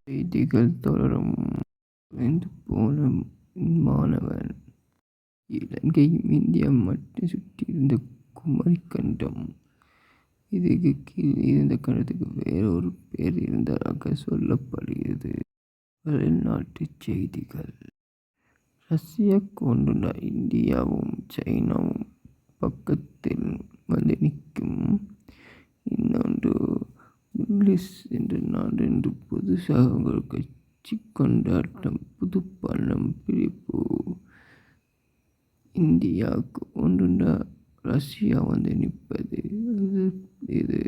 செய்திகள் தொடரும். குறைந்து போன மாணவன். இலங்கையும் இந்தியா மட்டும் சுற்றியிருந்த குமரிக்கண்டம். இதுக்கு கீழ் இருந்த கண்டத்துக்கு வேறொரு பேர் இருந்ததாக சொல்லப்படுகிறது. வெளிநாட்டுச் செய்திகள். ரஷ்யா கொண்டுள்ள இந்தியாவும் சைனாவும் பக்கத்தில் வந்து நிற்கும். இன்னொன்று இங்கிலீஷ் என்ற நாடு என்று புதுசாக ஒரு கட்சி கொண்டாட்டம். புது பணம் பிரிப்பு. இந்தியாவுக்கு ஒன்றுண்டா ரஷ்யா வந்து நிற்பது. இது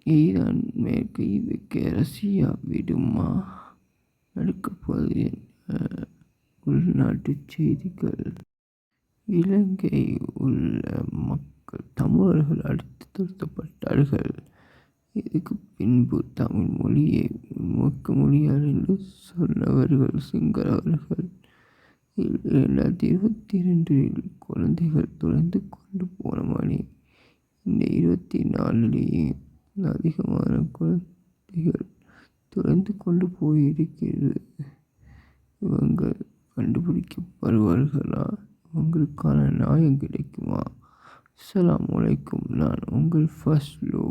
ஈரான் மேற்கு இதுக்கு ரஷ்யா விடுமா? நடக்கப்போது உள்நாட்டு செய்திகள். இலங்கை உள்ள மக்கள் தமிழர்கள் அடித்து துரத்தப்பட்டார்கள். இதுக்கு பின்பு தமிழ் மொழியை மூக்க முடியாது என்று சொன்னவர்கள் சிங்களவர்கள். 2022 குழந்தைகள் தொலைந்து கொண்டு போன மணி இந்த 24லேயே அதிகமான குழந்தைகள் தொலைந்து கொண்டு போயிருக்கிறது. இவங்க கண்டுபிடிக்கப்படுவார்களா? இவங்களுக்கான நியாயம் கிடைக்குமா? அஸ்ஸலாமு அலைக்கும். நான் உங்கள் ஃபஸ்லு.